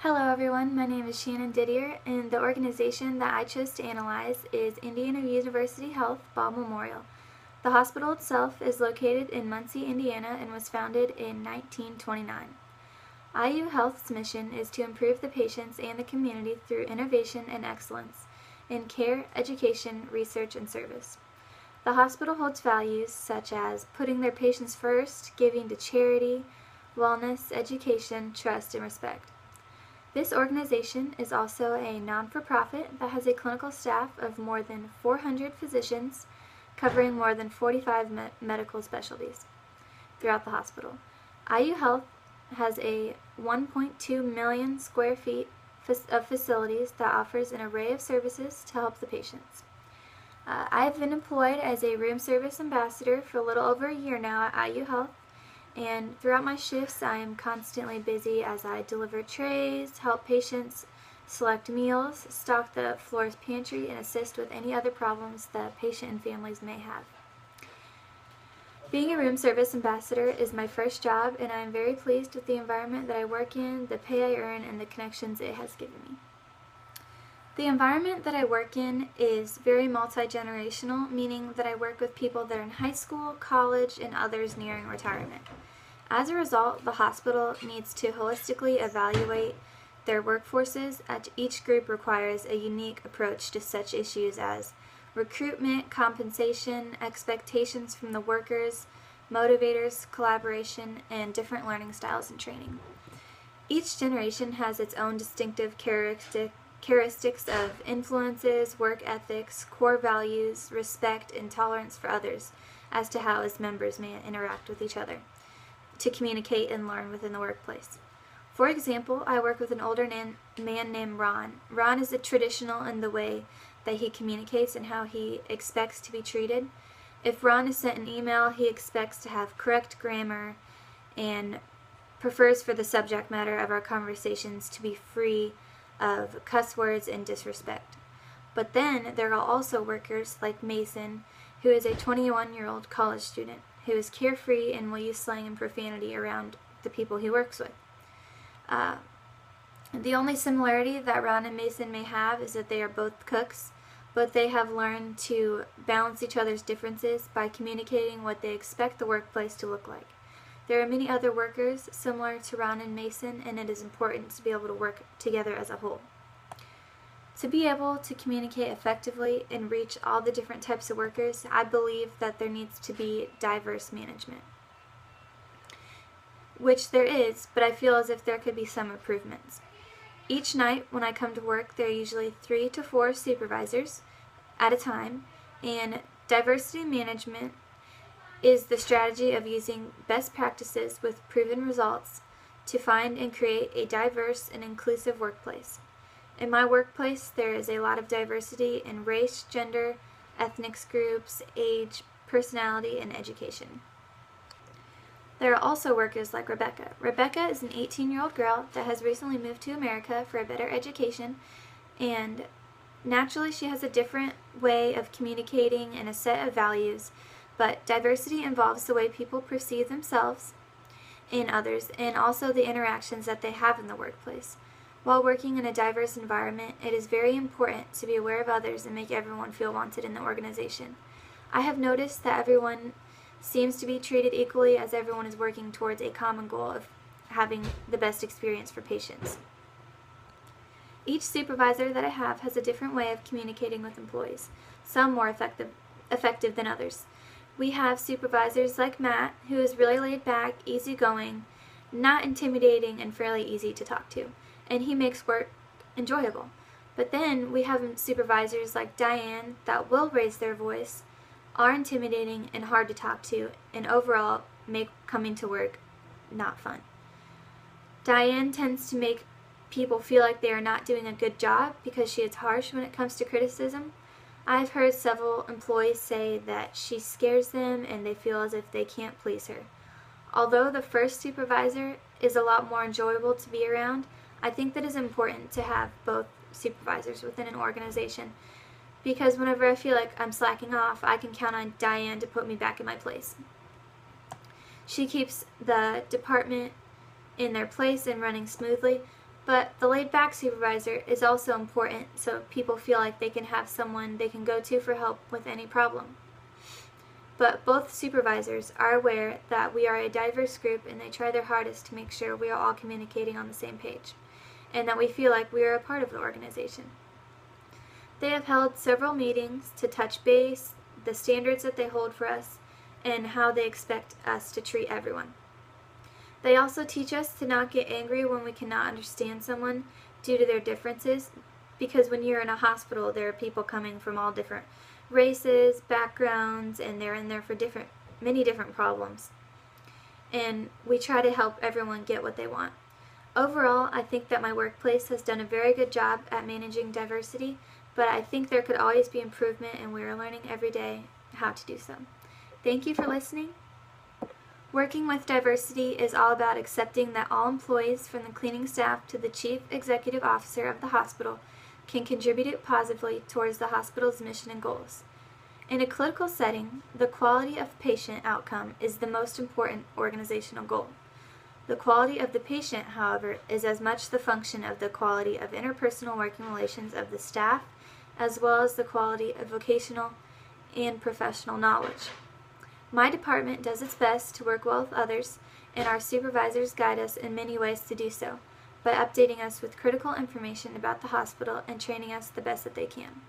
Hello everyone, my name is Shannon Didier, and the organization that I chose to analyze is Indiana University Health Ball Memorial. The hospital itself is located in Muncie, Indiana, and was founded in 1929. IU Health's mission is to improve the patients and the community through innovation and excellence in care, education, research, and service. The hospital holds values such as putting their patients first, giving to charity, wellness, education, trust, and respect. This organization is also a non-for-profit that has a clinical staff of more than 400 physicians covering more than 45 medical specialties throughout the hospital. IU Health has a 1.2 million square feet of facilities that offers an array of services to help the patients. I've been employed as a room service ambassador for a little over a year now at IU Health. And throughout my shifts, I am constantly busy as I deliver trays, help patients select meals, stock the floor's pantry, and assist with any other problems that patient and families may have. Being a room service ambassador is my first job, and I am very pleased with the environment that I work in, the pay I earn, and the connections it has given me. The environment that I work in is very multi-generational, meaning that I work with people that are in high school, college, and others nearing retirement. As a result, the hospital needs to holistically evaluate their workforces, as each group requires a unique approach to such issues as recruitment, compensation, expectations from the workers, motivators, collaboration, and different learning styles and training. Each generation has its own distinctive characteristics of influences, work ethics, core values, respect, and tolerance for others as to how its members may interact with each other to communicate and learn within the workplace. For example, I work with an older man named Ron. Ron is traditional in the way that he communicates and how he expects to be treated. If Ron is sent an email, he expects to have correct grammar and prefers for the subject matter of our conversations to be free of cuss words and disrespect. But then there are also workers like Mason, who is a 21-year-old college student who is carefree and will use slang and profanity around the people he works with. The only similarity that Ron and Mason may have is that they are both cooks, but they have learned to balance each other's differences by communicating what they expect the workplace to look like. There are many other workers similar to Ron and Mason, and it is important to be able to work together as a whole. To be able to communicate effectively and reach all the different types of workers, I believe that there needs to be diverse management, which there is, but I feel as if there could be some improvements. Each night when I come to work, there are usually 3 to 4 supervisors at a time, and diversity management is the strategy of using best practices with proven results to find and create a diverse and inclusive workplace. In my workplace, there is a lot of diversity in race, gender, ethnic groups, age, personality, and education. There are also workers like Rebecca. Rebecca is an 18-year-old girl that has recently moved to America for a better education, and naturally she has a different way of communicating and a set of values, but diversity involves the way people perceive themselves and others, and also the interactions that they have in the workplace. While working in a diverse environment, it is very important to be aware of others and make everyone feel wanted in the organization. I have noticed that everyone seems to be treated equally as everyone is working towards a common goal of having the best experience for patients. Each supervisor that I have has a different way of communicating with employees, some more effective than others. We have supervisors like Matt, who is really laid back, easygoing, not intimidating, and fairly easy to talk to, and he makes work enjoyable. But then we have supervisors like Diane that will raise their voice, are intimidating and hard to talk to, and overall make coming to work not fun. Diane tends to make people feel like they are not doing a good job because she is harsh when it comes to criticism. I've heard several employees say that she scares them and they feel as if they can't please her. Although the first supervisor is a lot more enjoyable to be around, I think that it's important to have both supervisors within an organization, because whenever I feel like I'm slacking off, I can count on Diane to put me back in my place. She keeps the department in their place and running smoothly, But the laid-back supervisor is also important so people feel like they can have someone they can go to for help with any problem. But both supervisors are aware that we are a diverse group and they try their hardest to make sure we are all communicating on the same page and that we feel like we are a part of the organization. They have held several meetings to touch base, the standards that they hold for us, and how they expect us to treat everyone. They also teach us to not get angry when we cannot understand someone due to their differences, because when you're in a hospital, there are people coming from all different races, backgrounds, and they're in there for many different problems. And we try to help everyone get what they want. Overall, I think that my workplace has done a very good job at managing diversity, but I think there could always be improvement, and we are learning every day how to do so. Thank you for listening. Working with diversity is all about accepting that all employees, from the cleaning staff to the chief executive officer of the hospital, can contribute positively towards the hospital's mission and goals. In a clinical setting, the quality of patient outcome is the most important organizational goal. The quality of the patient, however, is as much the function of the quality of interpersonal working relations of the staff, as well as the quality of vocational and professional knowledge. My department does its best to work well with others, and our supervisors guide us in many ways to do so, by updating us with critical information about the hospital and training us the best that they can.